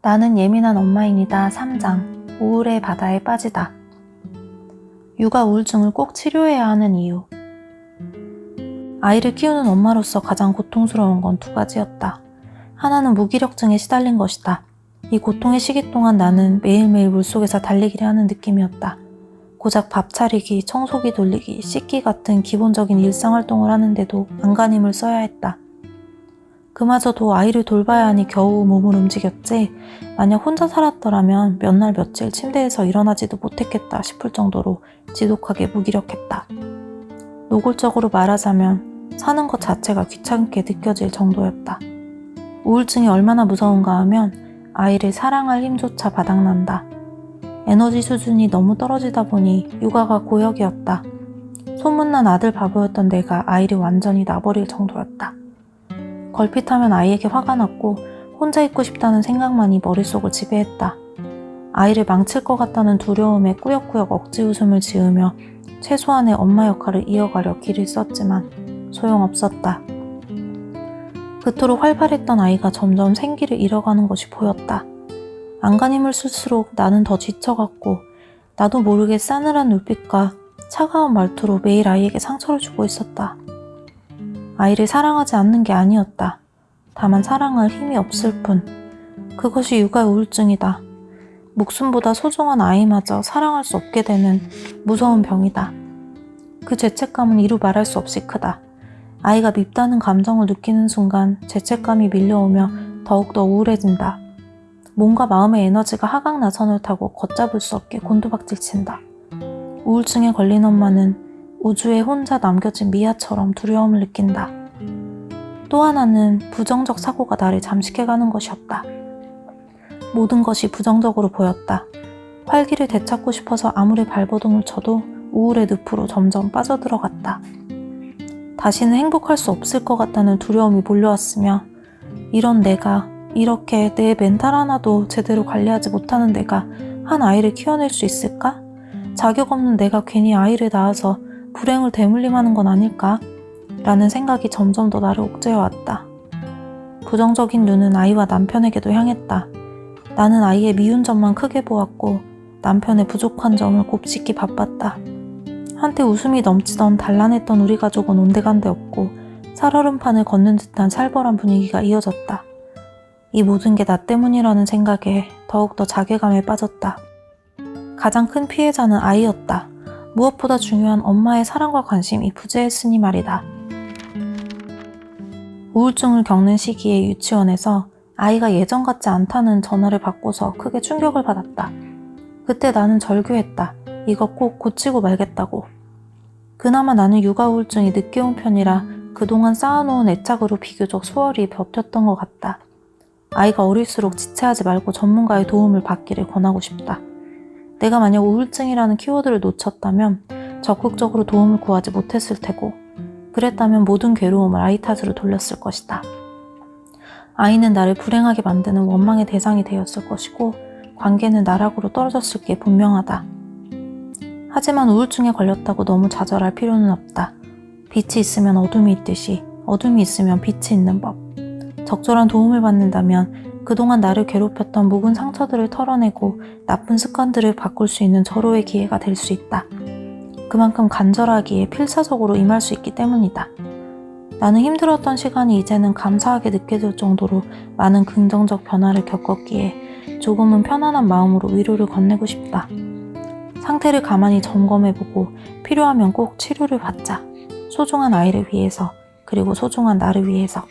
나는 예민한 엄마입니다. 3장. 우울의 바다에 빠지다. 육아 우울증을 꼭 치료해야 하는 이유. 아이를 키우는 엄마로서 가장 고통스러운 건 두 가지였다. 하나는 무기력증에 시달린 것이다. 이 고통의 시기 동안 나는 매일매일 물속에서 달리기를 하는 느낌이었다. 고작 밥 차리기, 청소기 돌리기, 씻기 같은 기본적인 일상활동을 하는데도 안간힘을 써야 했다. 그마저도 아이를 돌봐야 하니 겨우 몸을 움직였지 만약 혼자 살았더라면 몇 날 며칠 침대에서 일어나지도 못했겠다 싶을 정도로 지독하게 무기력했다. 노골적으로 말하자면 사는 것 자체가 귀찮게 느껴질 정도였다. 우울증이 얼마나 무서운가 하면 아이를 사랑할 힘조차 바닥난다. 에너지 수준이 너무 떨어지다 보니 육아가 고역이었다. 소문난 아들 바보였던 내가 아이를 완전히 놔버릴 정도였다. 걸핏하면 아이에게 화가 났고 혼자 있고 싶다는 생각만이 머릿속을 지배했다. 아이를 망칠 것 같다는 두려움에 꾸역꾸역 억지 웃음을 지으며 최소한의 엄마 역할을 이어가려 기를 썼지만 소용없었다. 그토록 활발했던 아이가 점점 생기를 잃어가는 것이 보였다. 안간힘을 쓸수록 나는 더 지쳐갔고 나도 모르게 싸늘한 눈빛과 차가운 말투로 매일 아이에게 상처를 주고 있었다. 아이를 사랑하지 않는 게 아니었다. 다만 사랑할 힘이 없을 뿐. 그것이 육아 우울증이다. 목숨보다 소중한 아이마저 사랑할 수 없게 되는 무서운 병이다. 그 죄책감은 이루 말할 수 없이 크다. 아이가 밉다는 감정을 느끼는 순간 죄책감이 밀려오며 더욱더 우울해진다. 몸과 마음의 에너지가 하강나선을 타고 걷잡을 수 없게 곤두박질친다. 우울증에 걸린 엄마는 우주에 혼자 남겨진 미아처럼 두려움을 느낀다. 또 하나는 부정적 사고가 나를 잠식해가는 것이었다. 모든 것이 부정적으로 보였다. 활기를 되찾고 싶어서 아무리 발버둥을 쳐도 우울의 늪으로 점점 빠져들어갔다. 다시는 행복할 수 없을 것 같다는 두려움이 몰려왔으며 이런 내가, 이렇게 내 멘탈 하나도 제대로 관리하지 못하는 내가 한 아이를 키워낼 수 있을까? 자격 없는 내가 괜히 아이를 낳아서 불행을 대물림하는 건 아닐까? 라는 생각이 점점 더 나를 옥죄어왔다. 부정적인 눈은 아이와 남편에게도 향했다. 나는 아이의 미운 점만 크게 보았고 남편의 부족한 점을 곱씹기 바빴다. 한때 웃음이 넘치던 단란했던 우리 가족은 온데간데 없고 살얼음판을 걷는 듯한 살벌한 분위기가 이어졌다. 이 모든 게 나 때문이라는 생각에 더욱더 자괴감에 빠졌다. 가장 큰 피해자는 아이였다. 무엇보다 중요한 엄마의 사랑과 관심이 부재했으니 말이다. 우울증을 겪는 시기에 유치원에서 아이가 예전 같지 않다는 전화를 받고서 크게 충격을 받았다. 그때 나는 절규했다. 이거 꼭 고치고 말겠다고. 그나마 나는 육아 우울증이 늦게 온 편이라 그동안 쌓아놓은 애착으로 비교적 수월히 버텼던 것 같다. 아이가 어릴수록 지체하지 말고 전문가의 도움을 받기를 권하고 싶다. 내가 만약 우울증이라는 키워드를 놓쳤다면 적극적으로 도움을 구하지 못했을 테고 그랬다면 모든 괴로움을 아이 탓으로 돌렸을 것이다. 아이는 나를 불행하게 만드는 원망의 대상이 되었을 것이고 관계는 나락으로 떨어졌을 게 분명하다. 하지만 우울증에 걸렸다고 너무 좌절할 필요는 없다. 빛이 있으면 어둠이 있듯이 어둠이 있으면 빛이 있는 법. 적절한 도움을 받는다면 그동안 나를 괴롭혔던 묵은 상처들을 털어내고 나쁜 습관들을 바꿀 수 있는 절호의 기회가 될 수 있다. 그만큼 간절하기에 필사적으로 임할 수 있기 때문이다. 나는 힘들었던 시간이 이제는 감사하게 느껴질 정도로 많은 긍정적 변화를 겪었기에 조금은 편안한 마음으로 위로를 건네고 싶다. 상태를 가만히 점검해보고 필요하면 꼭 치료를 받자. 소중한 아이를 위해서, 그리고 소중한 나를 위해서.